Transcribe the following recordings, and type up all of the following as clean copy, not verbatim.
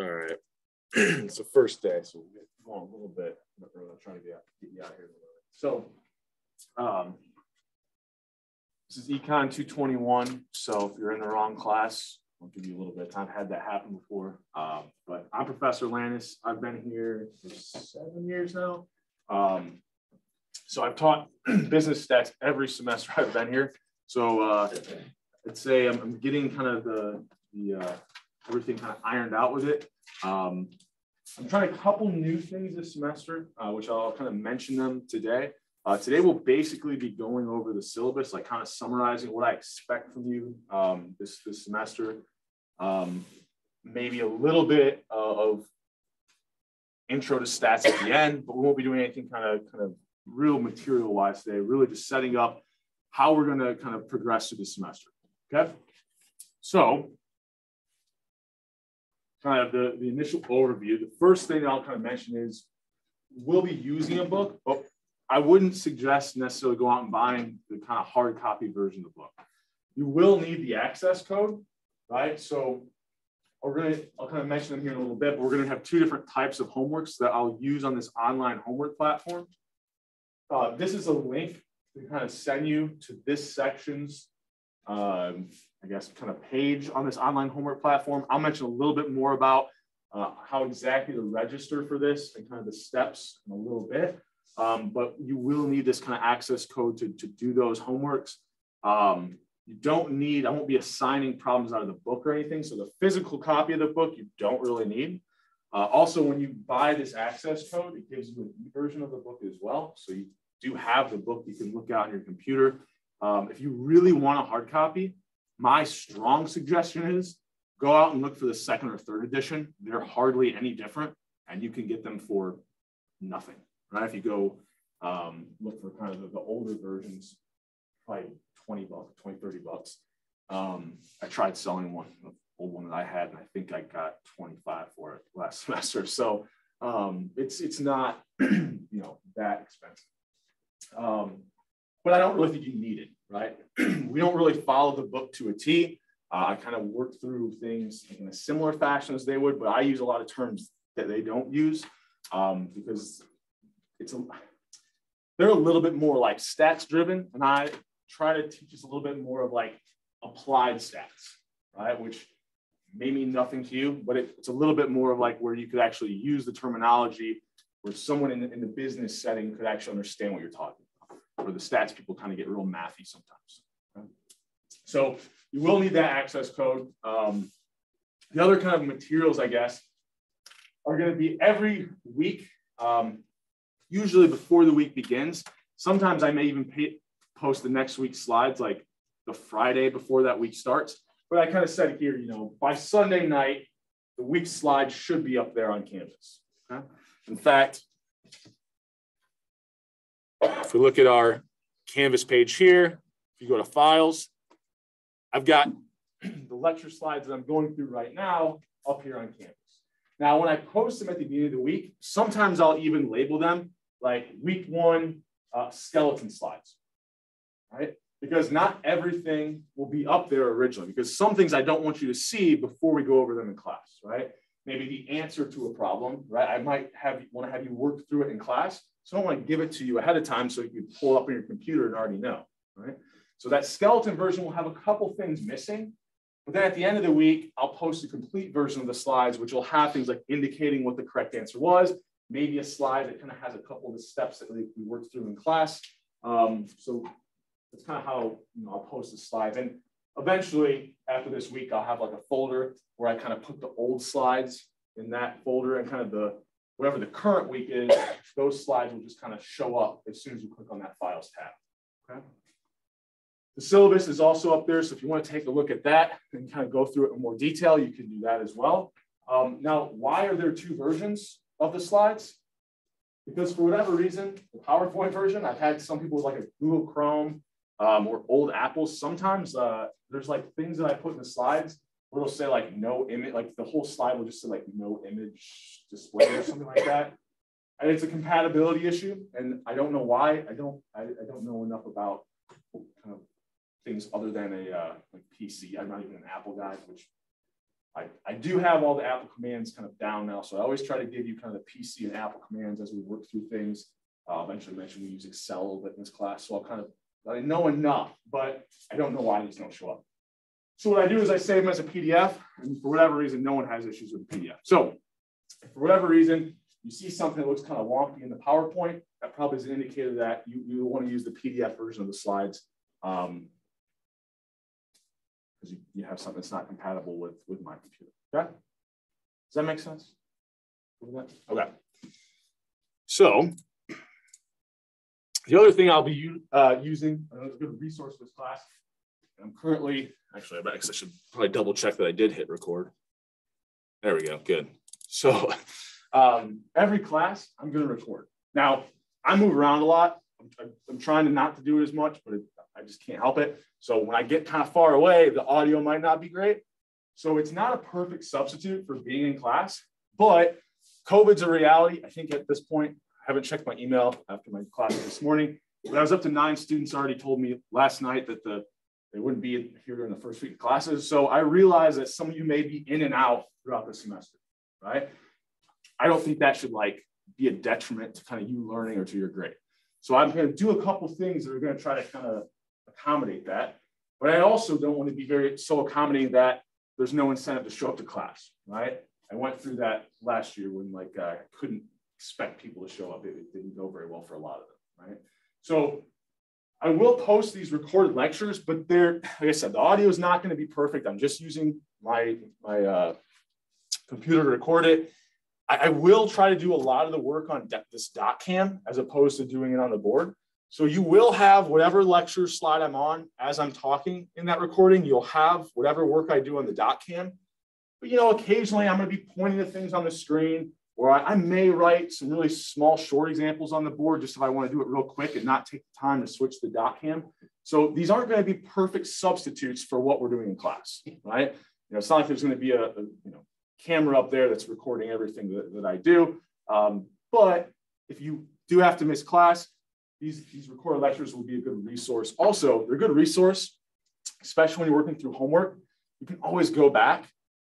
All right. It's the first day, so we'll get going a little bit. I'm trying to get you out here. So this is Econ 221. So if you're in the wrong class, I'll give you a little bit of time. I've had that happen before. But I'm Professor Lannis. I've been here for 7 years now. So I've taught business stats every semester I've been here. So I'd say I'm getting kind of the everything kind of ironed out with it. I'm trying a couple new things this semester, which I'll kind of mention them today. Today we'll basically be going over the syllabus, like kind of summarizing what I expect from you this semester. Maybe a little bit of intro to stats at the end, but we won't be doing anything kind of real material wise today. Really just setting up how we're going to kind of progress through the semester. Okay, so kind of the initial overview. The first thing I'll kind of mention is we'll be using a book, but I wouldn't suggest necessarily go out and buying the kind of hard copy version of the book. You will need the access code, right? So I'll kind of mention them here in a little bit, but we're going to have two different types of homeworks that I'll use on this online homework platform. This is a link to kind of send you to this section's I guess, kind of page on this online homework platform. I'll mention a little bit more about how exactly to register for this and kind of the steps in a little bit. But you will need this kind of access code to do those homeworks. You don't need, I won't be assigning problems out of the book or anything. So the physical copy of the book, you don't really need. Also, when you buy this access code, it gives you an e-version of the book as well. So you do have the book you can look at on your computer. If you really want a hard copy, my strong suggestion is go out and look for the second or third edition. They're hardly any different, and you can get them for nothing, right? If you go look for kind of the older versions, probably 20 bucks, 20, 30 bucks. I tried selling one, the old one that I had, and I think I got 25 for it last semester. So it's not, that expensive. But I don't really think you need it, right? We don't really follow the book to a T. I kind of work through things in a similar fashion as they would, but I use a lot of terms that they don't use because they're a little bit more like stats driven, and I try to teach us a little bit more of like applied stats, right? Which may mean nothing to you, but it's a little bit more of like where you could actually use the terminology where someone in the business setting could actually understand what you're talking about. Where the stats people kind of get real mathy sometimes. Okay? So you will need that access code. The other kind of materials, I guess, are going to be every week, usually before the week begins. Sometimes I may even post the next week's slides like the Friday before that week starts. But I kind of said here, by Sunday night, the week's slides should be up there on Canvas. Okay? In fact, if we look at our Canvas page here, if you go to files, I've got the lecture slides that I'm going through right now up here on Canvas. Now, when I post them at the beginning of the week, sometimes I'll even label them like week 1 skeleton slides, right? Because not everything will be up there originally, because some things I don't want you to see before we go over them in class, right? Maybe the answer to a problem, right? I might want to have you work through it in class. So I don't want to give it to you ahead of time so you can pull it up on your computer and already know, right? So that skeleton version will have a couple things missing, but then at the end of the week, I'll post a complete version of the slides, which will have things like indicating what the correct answer was, maybe a slide that kind of has a couple of the steps that we worked through in class. So that's kind of how I'll post the slide. And eventually, after this week, I'll have like a folder where I kind of put the old slides in that folder, and kind of whatever the current week is, those slides will just kind of show up as soon as you click on that Files tab. Okay. The syllabus is also up there, so if you want to take a look at that and kind of go through it in more detail, you can do that as well. Now, why are there two versions of the slides? Because for whatever reason, the PowerPoint version, I've had some people with like a Google Chrome or old Apples. Sometimes there's like things that I put in the slides where it'll say like no image, like the whole slide will just say like no image display or something like that. And it's a compatibility issue, and I don't know why. I don't know enough about kind of things other than a like PC. I'm not even an Apple guy, which I do have all the Apple commands kind of down now. So I always try to give you kind of the PC and Apple commands as we work through things. Eventually mentioned we use Excel a little bit in this class. So I know enough, but I don't know why these don't show up. So what I do is I save them as a PDF, and for whatever reason, no one has issues with the PDF. So for whatever reason, you see something that looks kind of wonky in the PowerPoint, that probably is an indicator that you want to use the PDF version of the slides. Because you have something that's not compatible with my computer. Okay? Does that make sense? Okay. So the other thing I'll be using, another good resource for this class, and I'm currently, actually, I should probably double check that I did hit record. There we go, good. So every class, I'm gonna record. Now, I move around a lot. I'm trying to not to do it as much, but I just can't help it. So when I get kind of far away, the audio might not be great. So it's not a perfect substitute for being in class, but COVID's a reality. I think at this point, I haven't checked my email after my class this morning, but I was up to 9 students already told me last night that they wouldn't be here during the first week of classes. So I realize that some of you may be in and out throughout the semester, right? I don't think that should be a detriment to kind of you learning or to your grade. So I'm going to do a couple things that are going to try to kind of accommodate that. But I also don't want to be so accommodating that there's no incentive to show up to class, right? I went through that last year when I couldn't expect people to show up. It didn't go very well for a lot of them, right? So I will post these recorded lectures, but like I said, the audio is not going to be perfect. I'm just using my computer to record it. I will try to do a lot of the work on this DocCam as opposed to doing it on the board. So you will have whatever lecture slide I'm on as I'm talking in that recording. You'll have whatever work I do on the DocCam. But occasionally I'm going to be pointing to things on the screen, or I may write some really small, short examples on the board just if I want to do it real quick and not take the time to switch the DocCam. So these aren't going to be perfect substitutes for what we're doing in class, right? It's not like there's going to be a camera up there that's recording everything that I do. But if you do have to miss class, these recorded lectures will be a good resource. Also, they're a good resource, especially when you're working through homework. You can always go back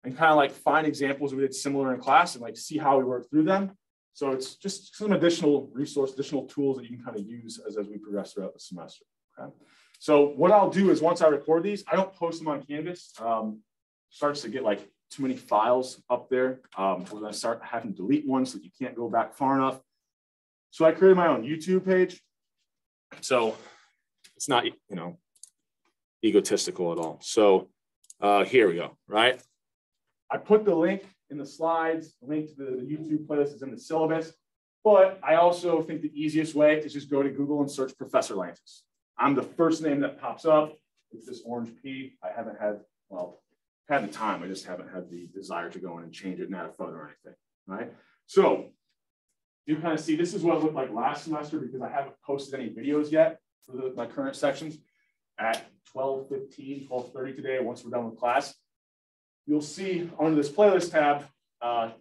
and kind of find examples we did similar in class and see how we worked through them. So it's just some additional resource, additional tools that you can kind of use as we progress throughout the semester. Okay? So what I'll do is once I record these, I don't post them on Canvas. Starts to get too many files up there. We're going to start having to delete one so that you can't go back far enough. So I created my own YouTube page. So it's not, egotistical at all. So here we go, right? I put the link in the slides, the link to the YouTube playlist is in the syllabus, but I also think the easiest way is just go to Google and search Professor Lantis. I'm the first name that pops up. It's this orange P. I haven't had, had the time, I just haven't had the desire to go in and change it and add a photo or anything, right? So you kind of see this is what it looked like last semester because I haven't posted any videos yet for my current sections. At 12:15, 12:30 today, once we're done with class, you'll see under this playlist tab, Econ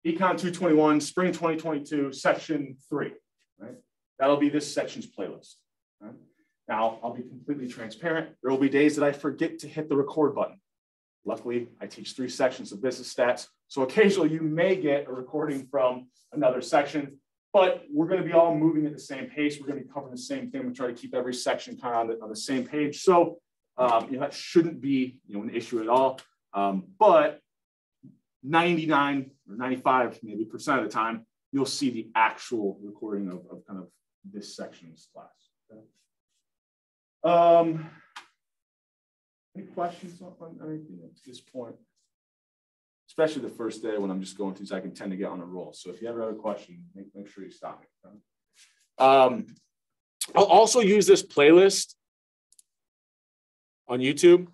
221, Spring 2022, Section 3, right? That'll be this section's playlist, right? Now, I'll be completely transparent. There will be days that I forget to hit the record button. Luckily, I teach 3 sections of business stats. So occasionally you may get a recording from another section, but we're going to be all moving at the same pace. We're going to be covering the same thing. We try to keep every section kind of on the same page. So that shouldn't be an issue at all. But 99 or 95 maybe % of the time, you'll see the actual recording of kind of this section's class. Okay? Any questions on anything at this point? Especially the first day when I'm just going through, so I can tend to get on a roll. So if you ever have a question, make sure you stop me. Okay? I'll also use this playlist on YouTube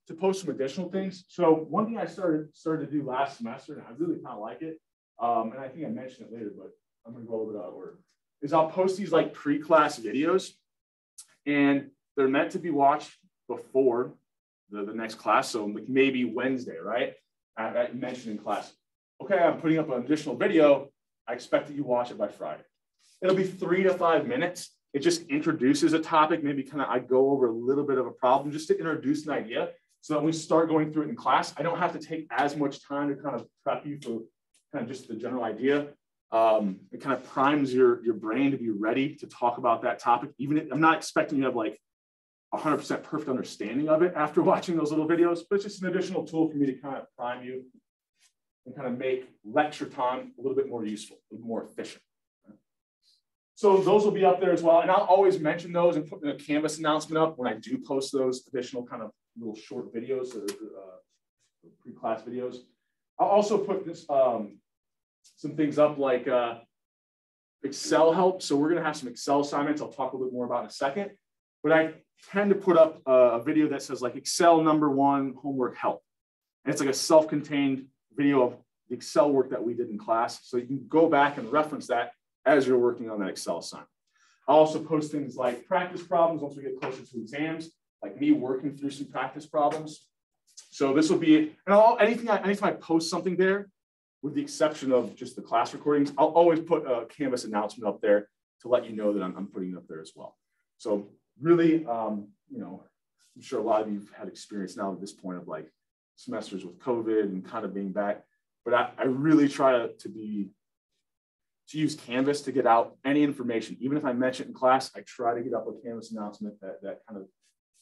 to post some additional things. So one thing I started to do last semester, and I really kind of like it, and I think I mentioned it later, but I'm going to go a little bit out of order, is I'll post these pre-class videos, and they're meant to be watched before the next class. So maybe Wednesday, right? I mentioned in class, okay, I'm putting up an additional video. I expect that you watch it by Friday. It'll be 3 to 5 minutes. It just introduces a topic. Maybe I go over a little bit of a problem just to introduce an idea. so that when we start going through it in class, I don't have to take as much time to kind of prep you for kind of just the general idea. It kind of primes your brain to be ready to talk about that topic. Even if, I'm not expecting you to have like 100% perfect understanding of it after watching those little videos, but it's just an additional tool for me to kind of prime you and kind of make lecture time a little bit more useful, a little more efficient. So those will be up there as well. And I'll always mention those and put a Canvas announcement up when I do post those additional kind of little short videos or pre-class videos. I'll also put this, some things up like Excel help. So we're going to have some Excel assignments I'll talk a little bit more about in a second. But I tend to put up a video that says like Excel #1 homework help. And it's like a self-contained video of the Excel work that we did in class. So you can go back and reference that as you're working on that Excel assignment. I'll also post things like practice problems once we get closer to exams, like me working through some practice problems. So this will be, and anytime I post something there, with the exception of just the class recordings, I'll always put a Canvas announcement up there to let you know that I'm putting it up there as well. So really, you know, I'm sure a lot of you have had experience now at this point of like semesters with COVID and kind of being back, but I really try to use Canvas to get out any information. Even if I mention it in class, I try to get up a Canvas announcement that kind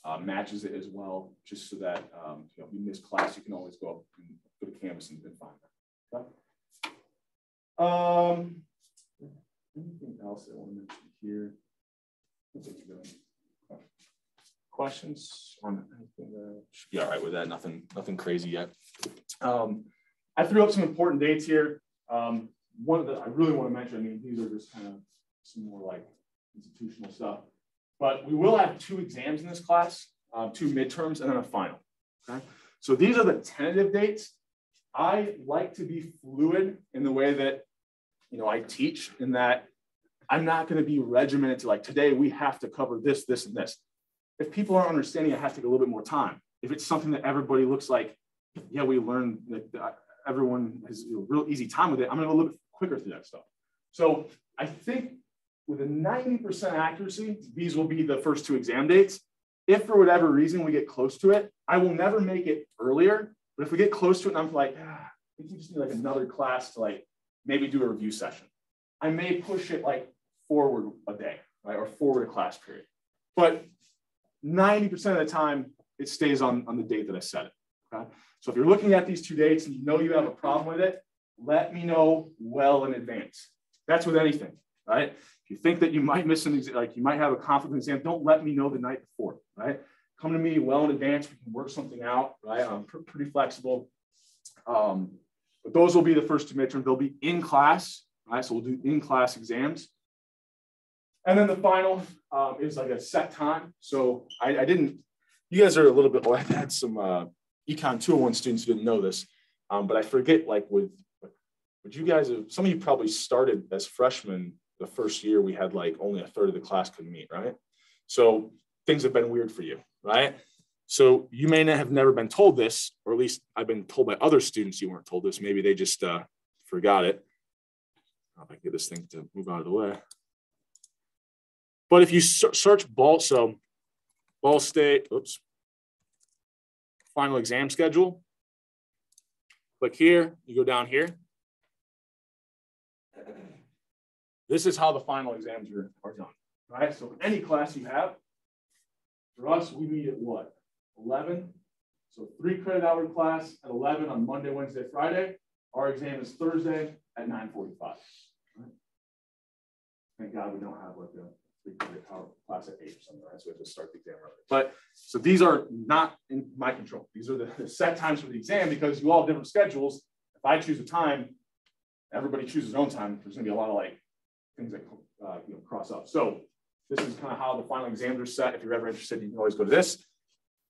of matches it as well, just so that you know, if you miss class, you can always go up and go to Canvas and find that. Okay. Anything else I want to mention here? Questions on anything? Should be all right with that. Nothing crazy yet. I threw up some important dates here. One of the I really want to mention, I mean, these are just kind of some more like institutional stuff, but we will have 2 exams in this class, 2 midterms, and then a final. Okay, so these are the tentative dates. I like to be fluid in the way that, you know, I teach, in that I'm not going to be regimented to like, today we have to cover this, this, and this. If people aren't understanding, I have to take a little bit more time. If it's something that everybody looks like, yeah, we learn that everyone has a real easy time with it, I'm going to go a little bit quicker through that stuff. So I think with a 90% accuracy, these will be the first 2 exam dates. If for whatever reason we get close to it, I will never make it earlier. But if we get close to it and I'm like, we can just need like another class to like maybe do a review session, I may push it like forward a day, right, or forward a class period. But 90% of the time, it stays on the date that I set it. Okay? So if you're looking at these 2 dates and you know you have a problem with it, let me know well in advance. That's with anything, right? If you think that you might miss an exam, like you might have a conflict in exam, don't let me know the night before, right? Come to me well in advance. We can work something out, right? I'm pretty flexible. But those will be the first 2 midterms. They'll be in class, right? So we'll do in-class exams. And then the final is like a set time. So I didn't, you guys are a little bit, well, I've had some Econ 201 students who didn't know this, but I forget, like would you guys, some of you probably started as freshmen the first year we had like only a third of the class could meet, right? So things have been weird for you, right? So you may have never been told this, or at least I've been told by other students you weren't told this. Maybe they just forgot it. If I can get this thing to move out of the way. But if you search Ball State, oops, final exam schedule, click here, you go down here. This is how the final exams are done, right? So any class you have, for us, we meet at what? 11. So 3 credit hour class at 11 on Monday, Wednesday, Friday. Our exam is Thursday at 9:45. Right? Thank God we don't have like a 3 credit hour class at 8 or something, right? So we have to start the exam early. But so these are not in my control. These are the set times for the exam because you all have different schedules. If I choose a time, everybody chooses their own time. There's going to be a lot of like things that cross up. So this is kind of how the final exams are set. If you're ever interested, you can always go to this.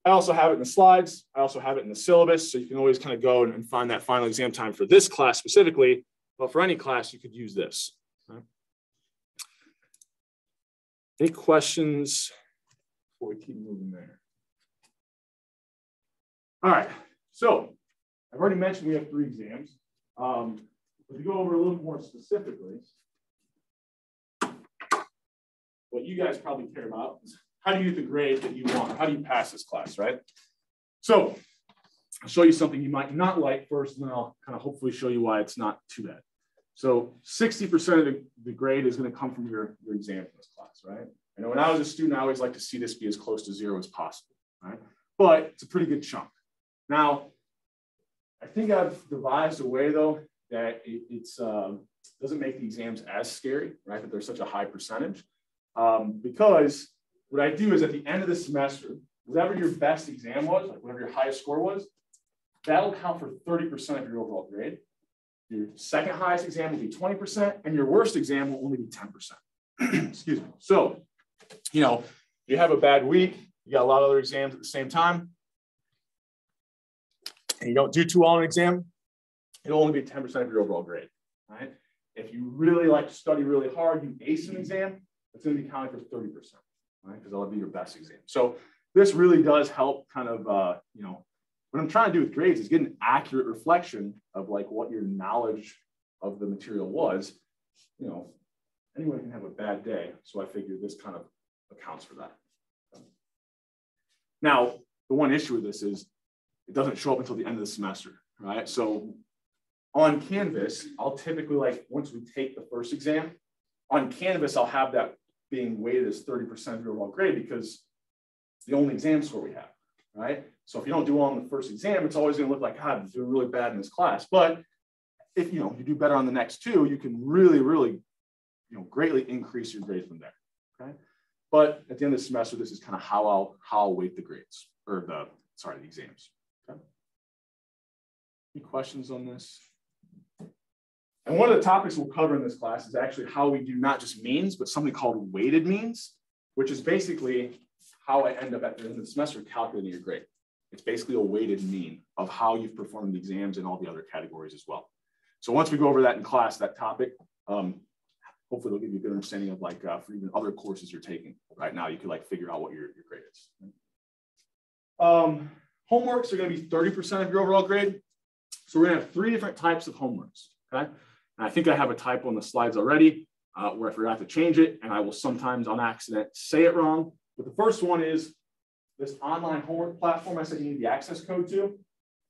I also have it in the slides. I also have it in the syllabus. So you can always kind of go and find that final exam time for this class specifically. But for any class, you could use this. Right? Any questions before we keep moving there? All right. So I've already mentioned we have 3 exams. But to go over a little more specifically, what you guys probably care about is how do you get the grade that you want? How do you pass this class, right? So I'll show you something you might not like first, and then I'll kind of hopefully show you why it's not too bad. So 60% of the grade is going to come from your exam in this class, right? I know when I was a student, I always like to see this be as close to 0 as possible, right? But it's a pretty good chunk. Now, I think I've devised a way, though, that it doesn't make the exams as scary, right? That there's such a high percentage. Because what I do is at the end of the semester, whatever your best exam was, like whatever your highest score was, that'll count for 30% of your overall grade. Your second highest exam will be 20%, and your worst exam will only be 10%. Excuse me. So, you know, you have a bad week, you got a lot of other exams at the same time, and you don't do too well on an exam, it'll only be 10% of your overall grade, right? If you really like to study really hard, you ace an exam, it's going to be counted for 30%, right? Because that'll be your best exam. So this really does help kind of, you know, what I'm trying to do with grades is get an accurate reflection of like what your knowledge of the material was. You know, anyone can have a bad day. So I figure this kind of accounts for that. Now, the one issue with this is it doesn't show up until the end of the semester, right? So on Canvas, I'll typically, like, once we take the first exam, on Canvas, I'll have that being weighted as 30% of your overall grade because it's the only exam score we have, right? So if you don't do well on the first exam, it's always going to look like, God, I'm doing really bad in this class. But if you do better on the next two, you can really, really, greatly increase your grade from there. Okay. But at the end of the semester, this is kind of how I'll weight the grades or the exams. Okay. Any questions on this? And one of the topics we'll cover in this class is actually how we do not just means, but something called weighted means, which is basically how I end up at the end of the semester calculating your grade. It's basically a weighted mean of how you've performed the exams in all the other categories as well. So once we go over that in class, that topic, hopefully it'll give you a good understanding of like for even other courses you're taking right now, you could like figure out what your grade is. Homeworks are going to be 30% of your overall grade. So we're going to have 3 different types of homeworks. Okay. And I think I have a typo on the slides already where I forgot to change it, and I will sometimes on accident say it wrong. But the first one is this online homework platform I said you need the access code to.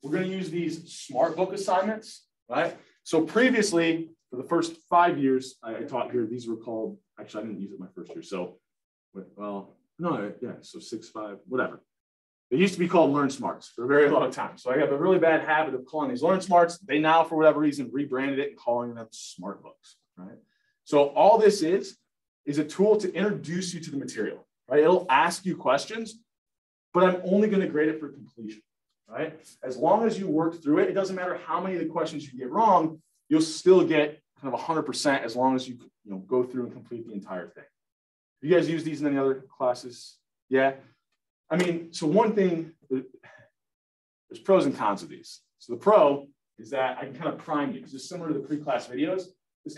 We're going to use these SmartBook assignments, right? So previously, for the first 5 years I taught here, these were called, actually, I didn't use it my first year. So, well, no, yeah, so 6, 5, whatever. They used to be called Learn Smarts for a very long time. So I have a really bad habit of calling these Learn Smarts. They now, for whatever reason, rebranded it and calling them SmartBooks, right? So all this is a tool to introduce you to the material, right? It'll ask you questions, but I'm only going to grade it for completion, right? As long as you work through it, it doesn't matter how many of the questions you get wrong, you'll still get kind of 100% as long as you go through and complete the entire thing. You guys use these in any other classes? Yeah. I mean, so one thing, there's pros and cons of these. So the pro is that I can kind of prime you. It's just similar to the pre-class videos.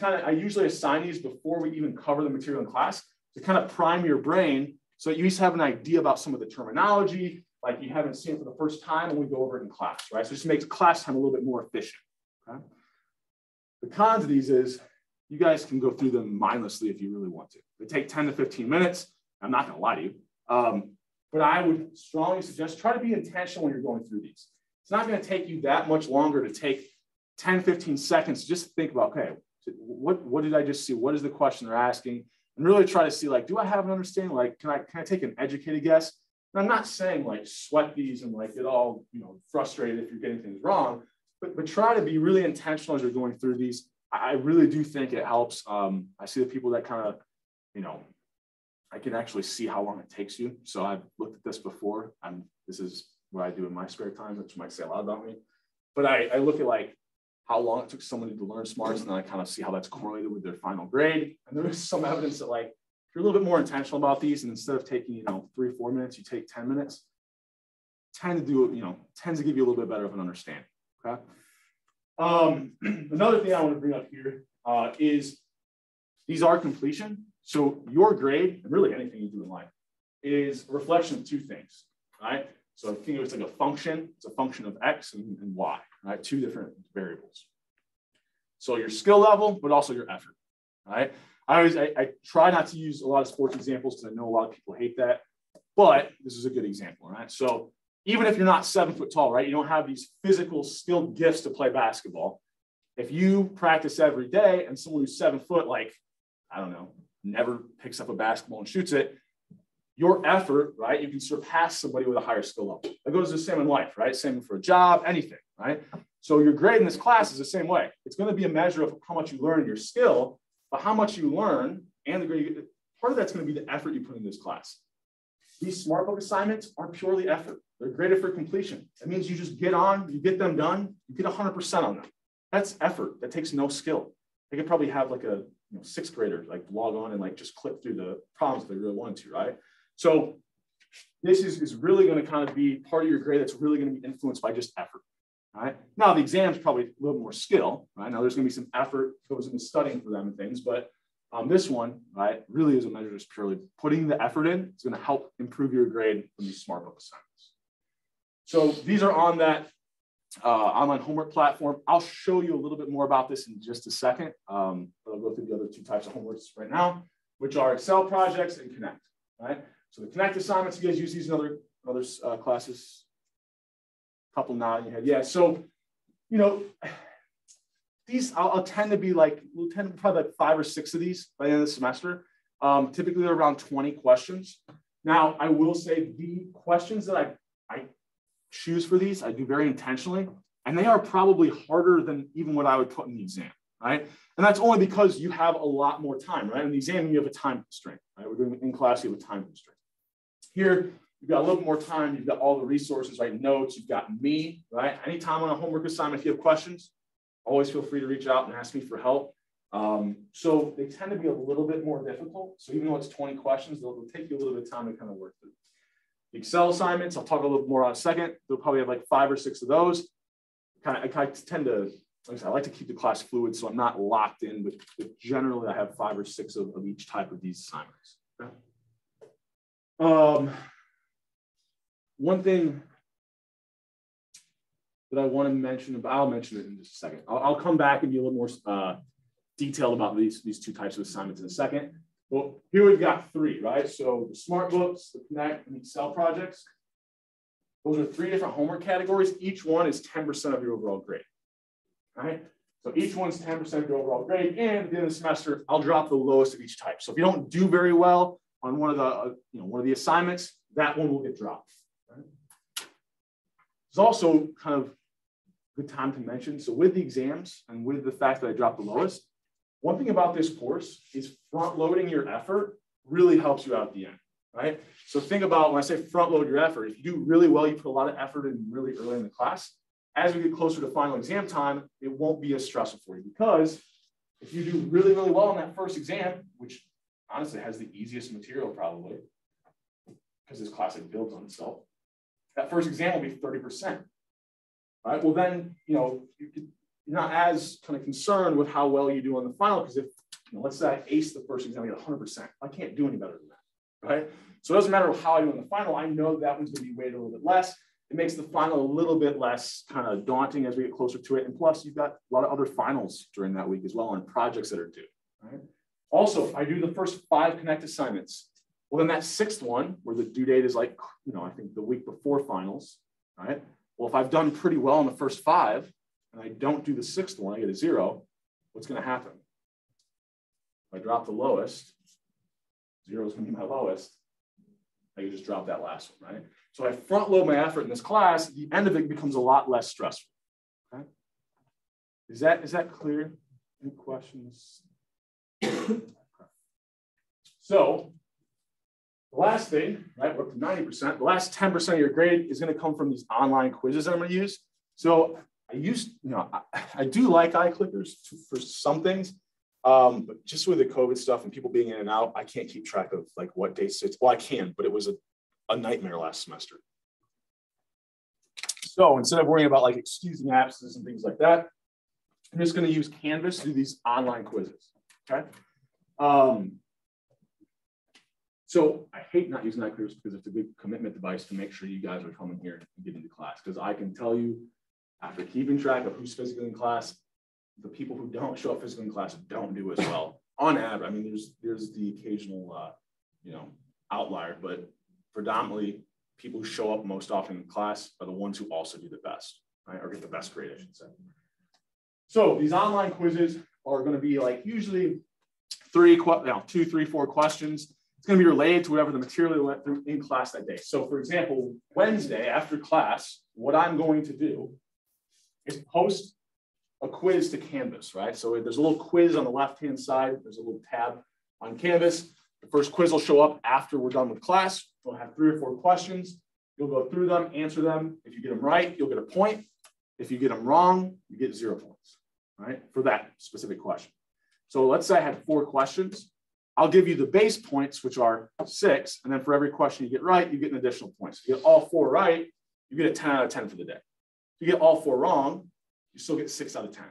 I usually assign these before we even cover the material in class to kind of prime your brain so that you at least have an idea about some of the terminology, like you haven't seen it for the first time when we go over it in class, right? So it just makes class time a little bit more efficient. Okay? The cons of these is you guys can go through them mindlessly if you really want to. They take 10 to 15 minutes. I'm not going to lie to you. But I would strongly suggest try to be intentional when you're going through these. It's not going to take you that much longer to take 10, 15 seconds to just think about, okay, what did I just see? What is the question they're asking? And really try to see, like, do I have an understanding? Like, can I take an educated guess? And I'm not saying like sweat these and like get all, frustrated if you're getting things wrong, but try to be really intentional as you're going through these. I really do think it helps. I see the people that kind of, I can actually see how long it takes you. So I've looked at this before. This is what I do in my spare time, which might say a lot about me. But I look at like how long it took somebody to learn smarts, and then I kind of see how that's correlated with their final grade. And there is some evidence that like, if you're a little bit more intentional about these, and instead of taking, 3 or 4 minutes, you take 10 minutes, tends to give you a little bit better of an understanding, okay? Another thing I want to bring up here is these are completion. So your grade, and really anything you do in life, is a reflection of 2 things, right? So I think it's like a function. It's a function of X and Y, right? 2 different variables. So your skill level, but also your effort, right? I try not to use a lot of sports examples because I know a lot of people hate that, but this is a good example, right? So even if you're not 7 foot tall, right? You don't have these physical skill gifts to play basketball. If you practice every day and someone who's 7 foot, like, I don't know, never picks up a basketball and shoots it, your effort, right? You can surpass somebody with a higher skill level. That goes the same in life, right? Same for a job, anything, right? So your grade in this class is the same way. It's going to be a measure of how much you learn in your skill, but how much you learn and the grade you get, part of that's going to be the effort you put in this class. These smart book assignments are purely effort. They're graded for completion. That means you just get on, you get them done, you get 100% on them. That's effort. That takes no skill. They could probably have like a 6th grader like log on and like just click through the problems if they really wanted to, right? So this is really going to kind of be part of your grade that's really going to be influenced by just effort, right? Now the exam is probably a little more skill, right? Now there's going to be some effort that goes into studying for them and things, but this one, right, really is a measure just purely putting the effort in. It's going to help improve your grade from these smart book assignments. So these are on that online homework platform. I'll show you a little bit more about this in just a second, but I'll go through the other 2 types of homeworks right now, which are Excel projects and Connect, right? So the Connect assignments, you guys use these in other classes? A couple nodding your head. Yeah, so, these I'll tend to be like, probably like 5 or 6 of these by the end of the semester. Typically they're around 20 questions. Now, I will say the questions that I choose for these, I do very intentionally, and they are probably harder than even what I would put in the exam, right? And that's only because you have a lot more time, right? In the exam, you have a time constraint, right? We're doing in class, you have a time constraint. Here, you've got a little more time. You've got all the resources, right? Notes, you've got me, right? Anytime on a homework assignment, if you have questions, always feel free to reach out and ask me for help. So they tend to be a little bit more difficult. So even though it's 20 questions, they'll take you a little bit of time to kind of work through. The Excel assignments, I'll talk a little more on in a second. They'll probably have like 5 or 6 of those. I tend to, like I said, I like to keep the class fluid, so I'm not locked in, but generally I have 5 or 6 of each type of these assignments. Okay. One thing that I want to mention, I'll mention it in just a second. I'll come back and be a little more detailed about these 2 types of assignments in a second. Well, here we've got 3, right? So the Smart Books, the Connect, and the Excel projects. Those are 3 different homework categories. Each one is 10% of your overall grade, right? So each one's 10% of your overall grade, and at the end of the semester, I'll drop the lowest of each type. So if you don't do very well on one of the assignments, that one will get dropped. Right? It's also kind of a good time to mention. So with the exams and with the fact that I dropped the lowest, one thing about this course is front loading your effort really helps you out at the end, right? So think about when I say front load your effort, if you do really well, you put a lot of effort in really early in the class. As we get closer to final exam time, it won't be as stressful for you, because if you do really, really well in that first exam, which honestly has the easiest material probably, because this class builds on itself, that first exam will be 30%. Right? Well, then, you're not as kind of concerned with how well you do on the final, because if, let's say I ace the first exam, I get 100%. I can't do any better than that, right? So it doesn't matter how I do in the final. I know that one's going to be weighted a little bit less. It makes the final a little bit less kind of daunting as we get closer to it. And plus, you've got a lot of other finals during that week as well on projects that are due, right? Also, if I do the first 5 Connect assignments, well, then that 6th one, where the due date is like, I think the week before finals, right? Well, if I've done pretty well in the first 5, and I don't do the 6th one, I get a 0, what's going to happen? If I drop the lowest, 0 is going to be my lowest. I can just drop that last one, right? So I front load my effort in this class. The end of it becomes a lot less stressful. Okay? Is that clear? Any questions? So the last thing, right, we're up to 90%. The last 10% of your grade is going to come from these online quizzes that I'm going to use. So I do like iClickers for some things, but just with the COVID stuff and people being in and out, I can't keep track of like what dates it's. Well, I can, but it was a nightmare last semester. So instead of worrying about like excusing absences and things like that, I'm just going to use Canvas to do these online quizzes. Okay. So I hate not using iClickers because it's a good commitment device to make sure you guys are coming here and getting to class. Because I can tell you, after keeping track of who's physically in class, the people who don't show up physically in class don't do as well. On average, I mean, there's the occasional outlier, but predominantly people who show up most often in class are the ones who also do the best, right? Or get the best grade, I should say. So these online quizzes are going to be like usually 2, 3, 4 questions. It's going to be related to whatever the material we went through in class that day. So for example, Wednesday after class, what I'm going to do is post a quiz to Canvas, right? So there's a little quiz on the left-hand side. There's a little tab on Canvas. The first quiz will show up after we're done with class. We'll have 3 or 4 questions. You'll go through them, answer them. If you get them right, you'll get a point. If you get them wrong, you get 0 points, right? For that specific question. So let's say I had 4 questions. I'll give you the base points, which are 6. And then for every question you get right, you get an additional point. So if you get all 4 right, you get a 10 out of 10 for the day. If you get all 4 wrong, you still get 6 out of 10,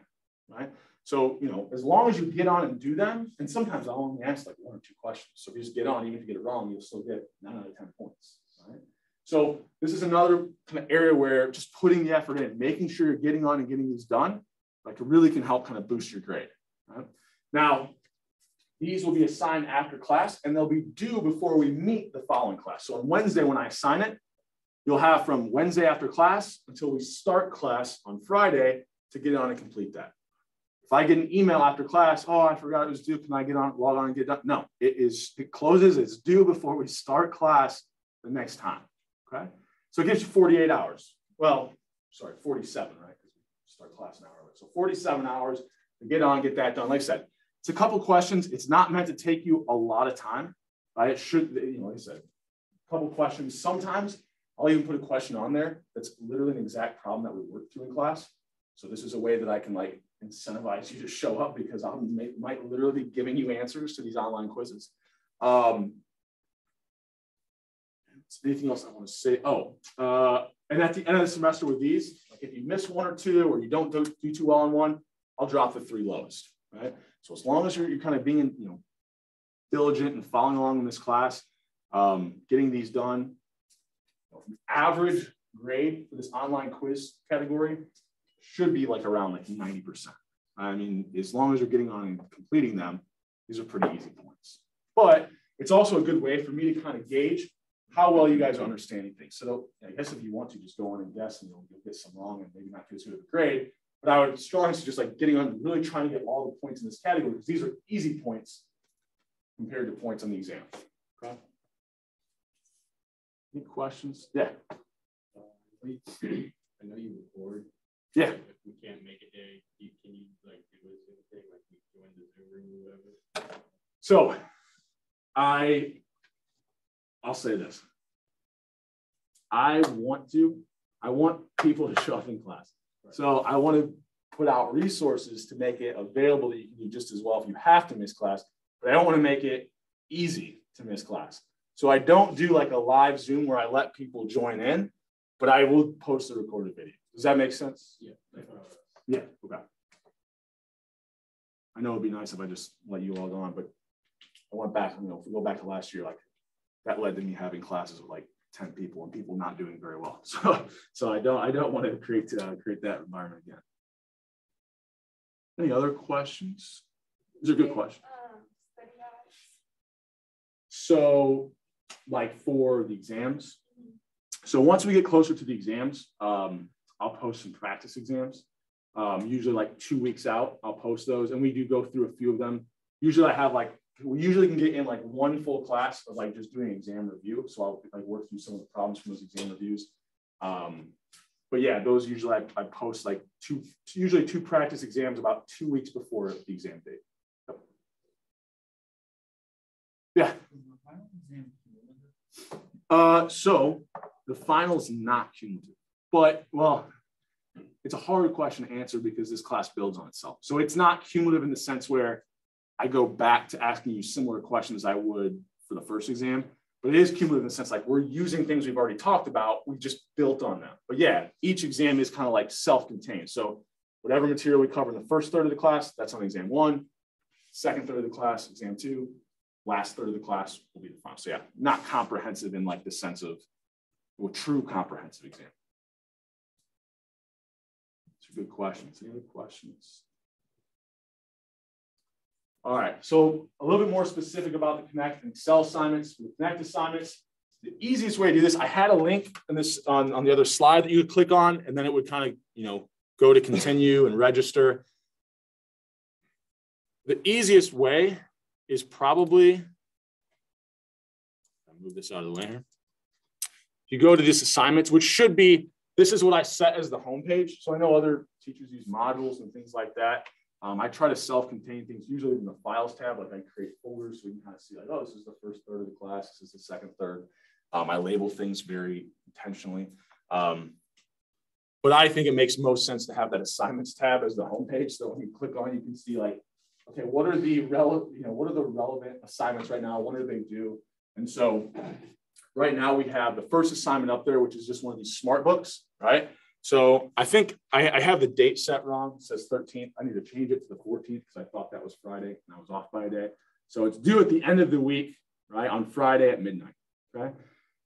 right? So, you know, as long as you get on and do them, and sometimes I'll only ask like 1 or 2 questions. So if you just get on, even if you get it wrong, you'll still get 9 out of 10 points, right? So this is another kind of area where just putting the effort in, making sure you're getting on and getting these done, like it really can help kind of boost your grade, right? Now, these will be assigned after class and they'll be due before we meet the following class. So on Wednesday, when I assign it, you'll have from Wednesday after class until we start class on Friday to get on and complete that. If I get an email after class, oh, I forgot it was due, can I get on, log on and get it done? No, it closes, it's due before we start class the next time, okay? So it gives you 48 hours. Well, sorry, 47, right? Because we start class an hour early. So 47 hours to get on, get that done. Like I said, it's a couple questions. It's not meant to take you a lot of time, right? It should, you know, like I said, a couple questions. Sometimes I'll even put a question on there that's literally an exact problem that we worked through in class. So this is a way that I can like incentivize you to show up because I might literally be giving you answers to these online quizzes. Anything else I want to say? Oh, and at the end of the semester with these, like if you miss 1 or 2 or you don't do too well on one, I'll drop the 3 lowest, right? So as long as you're kind of being, you know, diligent and following along in this class, getting these done, average grade for this online quiz category should be like around like 90%. I mean, as long as you're getting on and completing them, these are pretty easy points. But it's also a good way for me to kind of gauge how well you guys are understanding things. So I guess if you want to just go on and guess and you'll get some wrong and maybe not get as good of a grade, but I would strongly suggest like getting on, really trying to get all the points in this category because these are easy points compared to points on the exam. Okay. Any questions? Yeah. I know you record. Yeah. If we can't make it there, can you like do a Zoom thing, like we join the Zoom room or whatever? So I'll say this. I want people to show up in class. Right. So I want to put out resources to make it available that you can do just as well if you have to miss class, but I don't want to make it easy to miss class. So I don't do like a live Zoom where I let people join in, but I will post a recorded video. Does that make sense? Yeah. Yeah, okay. I know it'd be nice if I just let you all go on, but I went back, you know, if we go back to last year, like that led to me having classes with like 10 people and people not doing very well. So I don't want to create that environment again. Any other questions? These are good questions. So like for the exams, so once we get closer to the exams, I'll post some practice exams. Usually like 2 weeks out, I'll post those and we do go through a few of them. Usually I have like, we usually can get in like 1 full class of like just doing exam review. So I'll like work through some of the problems from those exam reviews. But yeah, those usually I post like usually 2 practice exams about 2 weeks before the exam date. Yeah. So the final is not cumulative, but well, it's a hard question to answer because this class builds on itself. So it's not cumulative in the sense where I go back to asking you similar questions as I would for the first exam, but it is cumulative in the sense like we're using things we've already talked about, we just built on them. But yeah, each exam is kind of like self-contained. So whatever material we cover in the first third of the class, that's on exam 1, second third of the class, exam 2, last third of the class will be the final. So yeah, not comprehensive in like the sense of a true comprehensive exam. These are good questions. Any other questions? All right, so a little bit more specific about the Connect and Excel assignments. For the Connect assignments, the easiest way to do this, I had a link in this on the other slide that you would click on, and then it would kind of, you know, go to continue and register. The easiest way is probably, I'll move this out of the way here. If you go to this assignments, which should be, this is what I set as the homepage. So I know other teachers use modules and things like that. I try to self-contain things, usually in the files tab, like I create folders so you can kind of see like, oh, this is the first third of the class, this is the second third. I label things very intentionally. But I think it makes most sense to have that assignments tab as the homepage. So when you click on it, you can see like, okay, what are the relevant assignments right now? What do they do? And so right now we have the first assignment up there, which is just one of these smart books, right? So I think I have the date set wrong. It says 13th. I need to change it to the 14th because I thought that was Friday and I was off by a day. So it's due at the end of the week, right? On Friday at midnight, okay?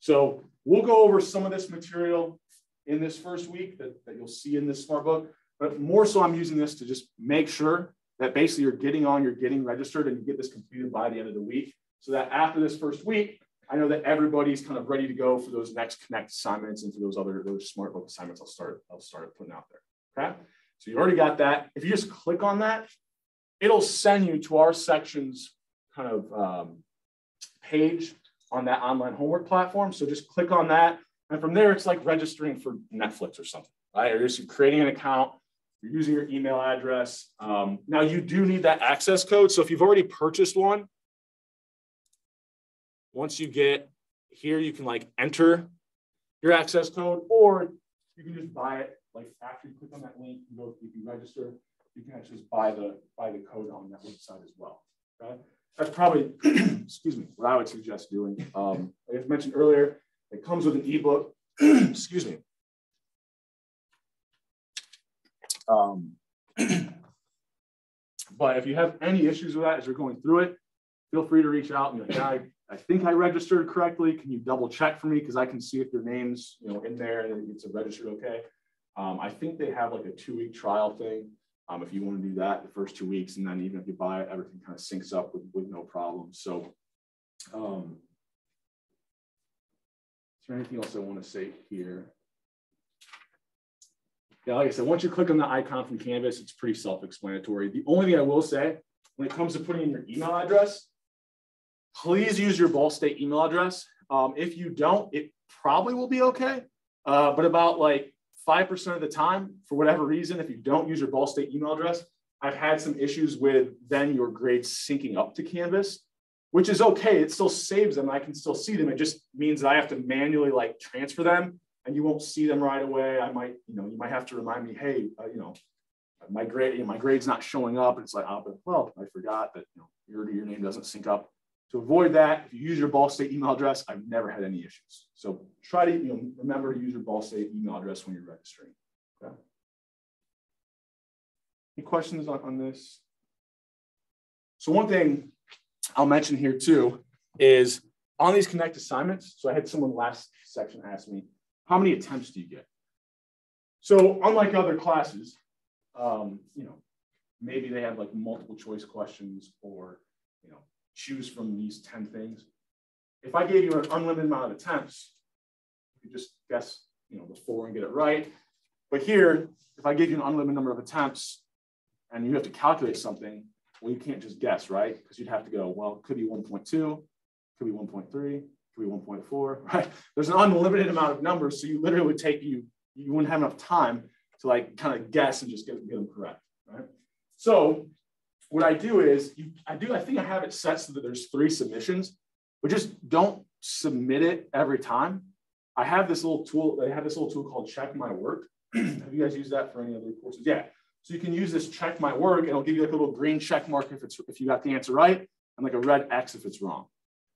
So we'll go over some of this material in this first week that you'll see in this smart book, but more so I'm using this to just make sure that basically you're getting registered and you get this completed by the end of the week so that after this first week, I know that everybody's kind of ready to go for those next Connect assignments and for those smart book assignments I'll start putting out there, okay? So you already got that. If you just click on that, it'll send you to our section's kind of page on that online homework platform. So just click on that. And from there, it's like registering for Netflix or something, right? Or just creating an account, you're using your email address. Now you do need that access code. So if you've already purchased one, once you get here, you can like enter your access code, or you can just buy it. Like after you click on that link, you can register. You can actually just buy the code on that website as well. Okay, that's probably excuse me, what I would suggest doing. Like I mentioned earlier, it comes with an ebook. Excuse me. But if you have any issues with that as you're going through it, feel free to reach out and be like, yeah, I think I registered correctly. Can you double check for me? Because I can see if your name's in there and it's registered okay. I think they have like a 2-week trial thing. If you want to do that the first 2 weeks, and then even if you buy it, everything kind of syncs up with no problem. So is there anything else I want to say here? Yeah, like I said, once you click on the icon from Canvas, it's pretty self-explanatory. The only thing I will say, when it comes to putting in your email address, please use your Ball State email address. If you don't, it probably will be okay. But about like 5% of the time, for whatever reason, if you don't use your Ball State email address, I've had some issues with then your grades syncing up to Canvas, which is okay. It still saves them. I can still see them. It just means that I have to manually like transfer them, and you won't see them right away. I might, you might have to remind me, hey, my grade's not showing up. And it's like, oh, well, I forgot that your name doesn't sync up. To avoid that, if you use your Ball State email address, I've never had any issues. So try to remember to use your Ball State email address when you're registering. Okay. Any questions on this? So one thing I'll mention here too is on these Connect assignments. So I had someone last section ask me, how many attempts do you get? So unlike other classes, maybe they have like multiple choice questions or, choose from these 10 things. If I gave you an unlimited amount of attempts, you could just guess, the 4 and get it right. But here, if I give you an unlimited number of attempts and you have to calculate something, well, you can't just guess, right? Because you'd have to go, well, it could be 1.2, could be 1.3, could be 1.4, right? There's an unlimited amount of numbers, so you literally would take you wouldn't have enough time to like kind of guess and just get them correct, right? So what I do is, I think I have it set so that there's 3 submissions, but just don't submit it every time. I have this little tool called Check My Work. Have you guys used that for any other courses? Yeah. So you can use this Check My Work, and it'll give you like a little green check mark if you got the answer right, and like a red X if it's wrong.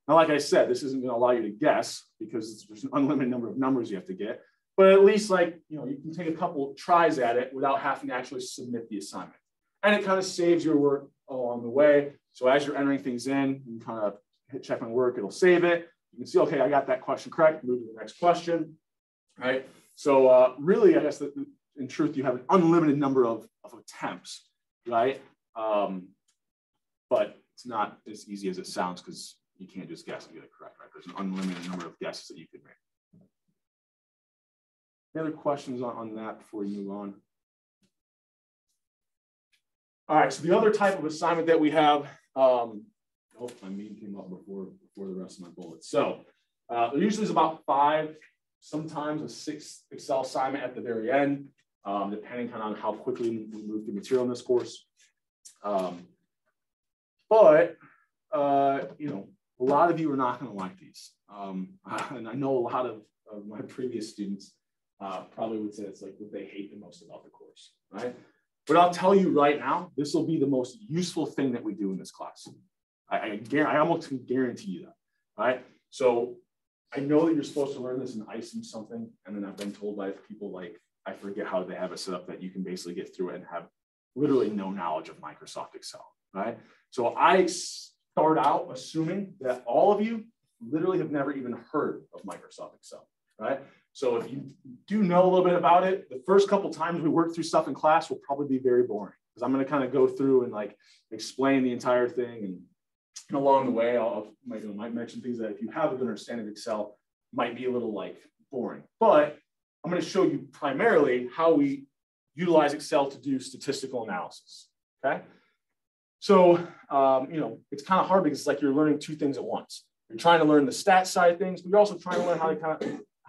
Now, like I said, this isn't going to allow you to guess because there's an unlimited number of numbers you have to get, but at least you can take a couple tries at it without having to actually submit the assignment. And it kind of saves your work along the way. So as you're entering things in, you kind of hit Check My Work, it'll save it. You can see, okay, I got that question correct, move to the next question, right? So really, I guess in truth, you have an unlimited number of attempts, right? But it's not as easy as it sounds because You can't just guess and get it correct, right? There's an unlimited number of guesses that you could make. Any other questions on that before we move on? All right, so the other type of assignment that we have, oh, my meeting came up before the rest of my bullets. So there usually is about 5, sometimes a 6 Excel assignment at the very end, depending kind of on how quickly we move through material in this course. But you know, a lot of you are not going to like these. And I know a lot of my previous students probably would say it's like what they hate the most about the course, right? But I'll tell you right now, this will be the most useful thing that we do in this class. I almost can guarantee you that, right? So I know that you're supposed to learn this in ICE something, and then I've been told by people like, I forget how they have it set up that you can basically get through it and have literally no knowledge of Microsoft Excel, right? So I start out assuming that all of you literally have never even heard of Microsoft Excel, right? So if you do know a little bit about it, the first couple times we work through stuff in class will probably be very boring because I'm going to kind of go through and like explain the entire thing. And along the way, I might mention things that if you have a good understanding of Excel, might be a little like boring. But I'm going to show you primarily how we utilize Excel to do statistical analysis, okay? So, you know, it's kind of hard because it's like you're learning 2 things at once. You're trying to learn the stat side of things, but you're also trying to learn how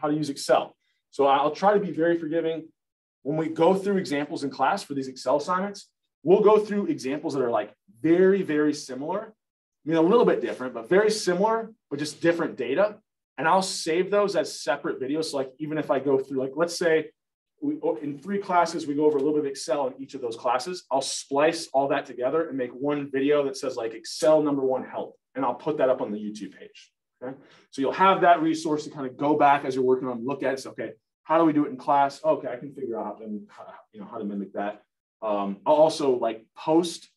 to use Excel. So I'll try to be very forgiving. When we go through examples in class for these Excel assignments, we'll go through examples that are like very, very similar. I mean, a little bit different, but very similar, but just different data. And I'll save those as separate videos. So like, even if I go through, like, let's say in 3 classes, we go over a little bit of Excel in each of those classes. I'll splice all that together and make one video that says like Excel #1 help. And I'll put that up on the YouTube page. Okay. So you'll have that resource to kind of go back as you're working on, look at it. So, okay, how do we do it in class? Okay, I can figure out and how to mimic that. I'll also like post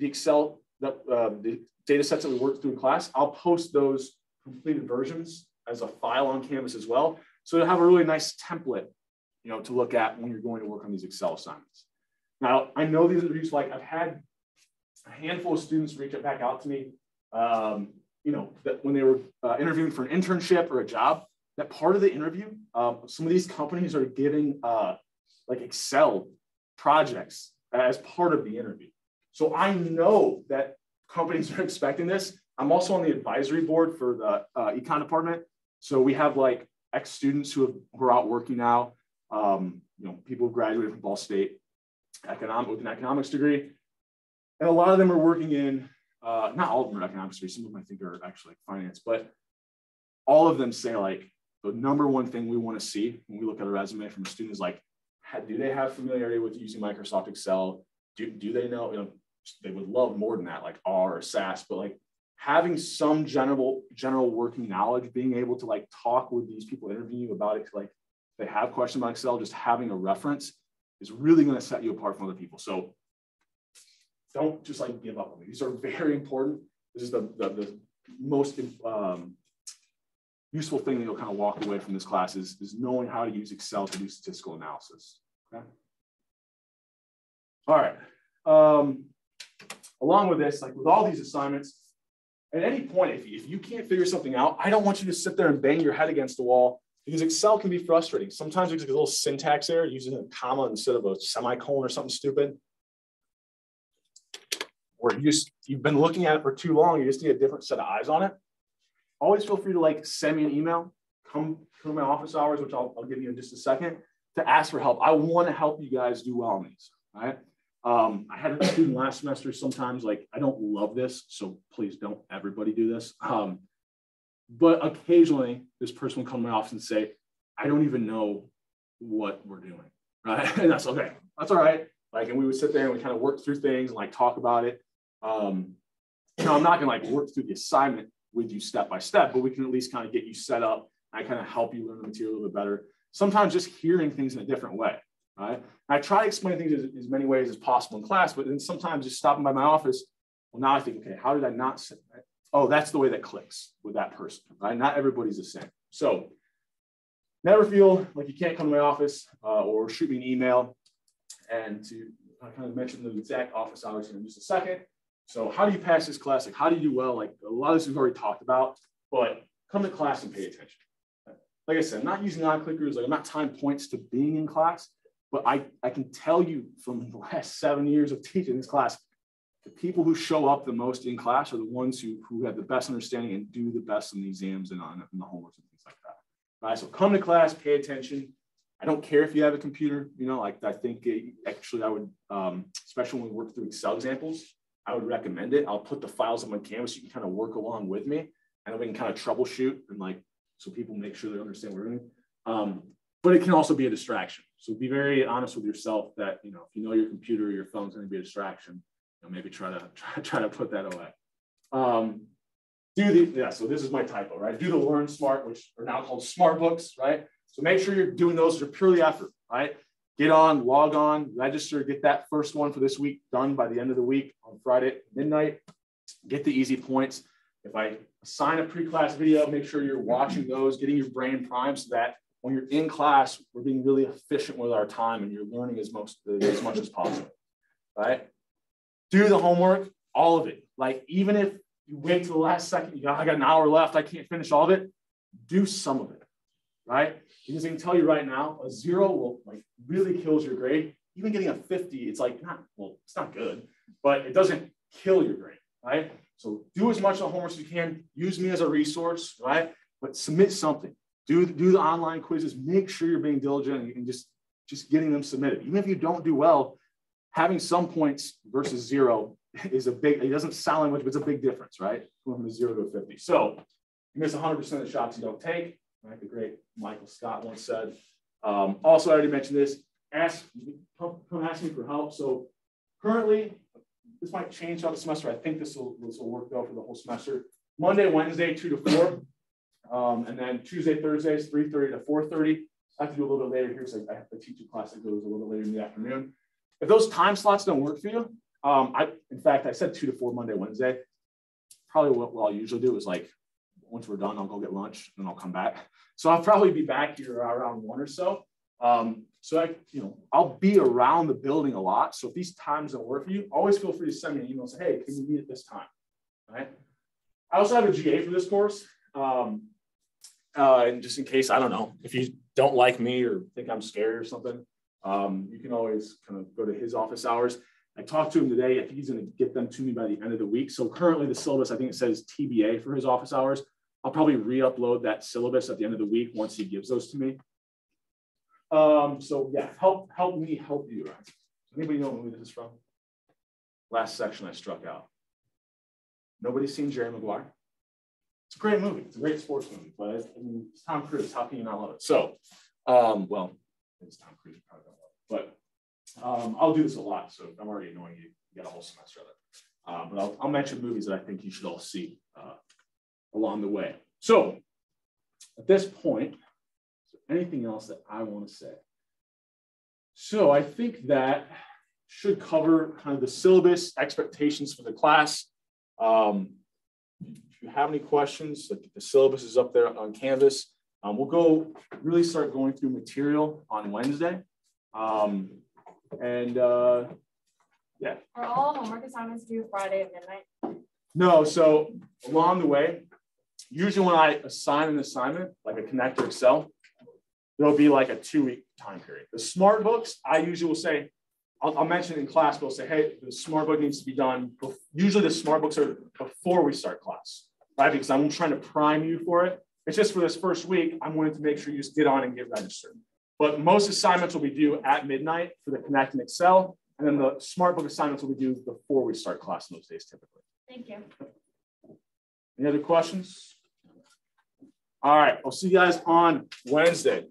the Excel, the data sets that we worked through in class. I'll post those completed versions as a file on Canvas as well. So you'll have a really nice template, you know, to look at when you're going to work on these Excel assignments. Now, I know these interviews, like I've had a handful of students reach back out to me, you know, that when they were interviewing for an internship or a job, that part of the interview, some of these companies are giving like Excel projects as part of the interview. So I know that companies are expecting this. I'm also on the advisory board for the econ department. So we have like ex-students who are out working now, you know, people who graduated from Ball State with an economics degree. And a lot of them are working in, not all of them are economics degrees, some of them I think are actually like finance, but all of them say like, the #1 thing we want to see when we look at a resume from a student is like, do they have familiarity with using Microsoft Excel? Do they know, you know, they would love more than that, like R or SAS, but like having some general working knowledge, being able to like talk with these people interviewing you about it, like they have questions about Excel, just having a reference is really going to set you apart from other people. So don't just like give up on them. These are very important. This is the most useful thing that you'll kind of walk away from this class is knowing how to use Excel to do statistical analysis. Okay. All right. Along with this, like with all these assignments, at any point, if you can't figure something out, I don't want you to sit there and bang your head against the wall because Excel can be frustrating. Sometimes there's a little syntax error using a comma instead of a semicolon or something stupid. Or you've been looking at it for too long, you just need a different set of eyes on it. Always feel free to like send me an email, come through my office hours, which I'll give you in just a second, to ask for help. I want to help you guys do well on these, all right? I had a student last semester, sometimes like, I don't love this, so please don't everybody do this. But occasionally this person will come to my office and say, I don't even know what we're doing, right? And that's okay, that's all right. Like, and we would sit there and we kind of work through things and like talk about it. You know, I'm not gonna like work through the assignment with you step by step, but we can at least kind of get you set up. I kind of help you learn the material a little bit better. Sometimes just hearing things in a different way, right? I try to explain things as many ways as possible in class, but then sometimes just stopping by my office, well, now I think, okay, how did I not say that? Oh, that's the way that clicks with that person, right? Not everybody's the same. So never feel like you can't come to my office or shoot me an email. And to kind of mention the exact office hours here in just a second. So how do you pass this class? Like, how do you do well? Like, a lot of this we've already talked about, but come to class and pay attention. Like I said, I'm not using non-clickers. Like, I'm not tying points to being in class, but I can tell you from the last 7 years of teaching this class, the people who show up the most in class are the ones who have the best understanding and do the best in the exams and on the homeworks and things like that. All right, so come to class, pay attention. I don't care if you have a computer, you know, like I think actually I would, especially when we work through Excel examples, I would recommend it. I'll put the files on my Canvas so you can kind of work along with me and then we can kind of troubleshoot and like, so people make sure they understand what we're doing. But it can also be a distraction. So be very honest with yourself that, you know, if you know your computer or your phone's going to be a distraction, you know, maybe try to put that away. So this is my typo, right? Do the Learn Smart, which are now called Smart Books, right? So make sure you're doing those are purely effort, right? Get on, log on, register, get that first one for this week done by the end of the week on Friday at midnight. Get the easy points. If I assign a pre-class video, make sure you're watching those, getting your brain primed so that when you're in class, we're being really efficient with our time and you're learning as much as possible, right? Do the homework, all of it. Like even if you wait till the last second, I got an hour left, I can't finish all of it, do some of it, right? Because I can tell you right now, a 0 will like really kills your grade. Even getting a 50, it's like it's not good, but it doesn't kill your grade, right? So do as much of the homework as you can. Use me as a resource, right? But submit something. Do the online quizzes. Make sure you're being diligent and just getting them submitted. Even if you don't do well, having some points versus 0 is it doesn't sound like much, but it's a big difference, right? Going from a 0 to a 50. So you miss 100% of the shots you don't take. Right, the great Michael Scott once said. Also, I already mentioned this. Come ask me for help. So currently, this might change throughout the semester. I think this will work though for the whole semester. Monday, Wednesday, 2 to 4, and then Tuesday, Thursdays, 3:30 to 4:30. I have to do a little bit later here because I have to teach a class that goes a little bit later in the afternoon. If those time slots don't work for you, in fact, I said 2 to 4 Monday, Wednesday. Probably what I'll usually do is like, once we're done, I'll go get lunch and then I'll come back. So I'll probably be back here around 1 or so. I'll be around the building a lot. So if these times don't work for you, always feel free to send me an email and say, hey, can we meet at this time? Right? I also have a GA for this course. And just in case, I don't know, if you don't like me or think I'm scary or something, you can always kind of go to his office hours. I talked to him today. I think he's going to get them to me by the end of the week. So currently the syllabus, I think it says TBA for his office hours. I'll probably re-upload that syllabus at the end of the week once he gives those to me. So yeah, help me help you. Right? Anybody know what movie this is from? Last section I struck out. Nobody's seen Jerry Maguire? It's a great movie. It's a great sports movie, but it's Tom Cruise. How can you not love it? So, it's Tom Cruise. You probably don't love it, but I'll do this a lot. So I'm already annoying you. You got a whole semester of it. But I'll mention movies that I think you should all see along the way. So at this point, is there anything else that I want to say? So I think that should cover kind of the syllabus, expectations for the class. If you have any questions, the syllabus is up there on Canvas. We'll really start going through material on Wednesday. Yeah. Are all homework assignments due Friday at midnight? No, so along the way, usually when I assign an assignment, like a connector Excel, there'll be like a 2-week time period. The smart books, I usually will say, I'll mention in class, we'll say, hey, the smart book needs to be done. Usually the smart books are before we start class, right? Because I'm trying to prime you for it. It's just for this first week, I'm wanting to make sure you just get on and get registered. But most assignments will be due at midnight for the Connect and Excel. And then the smart book assignments will be due before we start class in those days typically. Thank you. Any other questions? All right, I'll see you guys on Wednesday.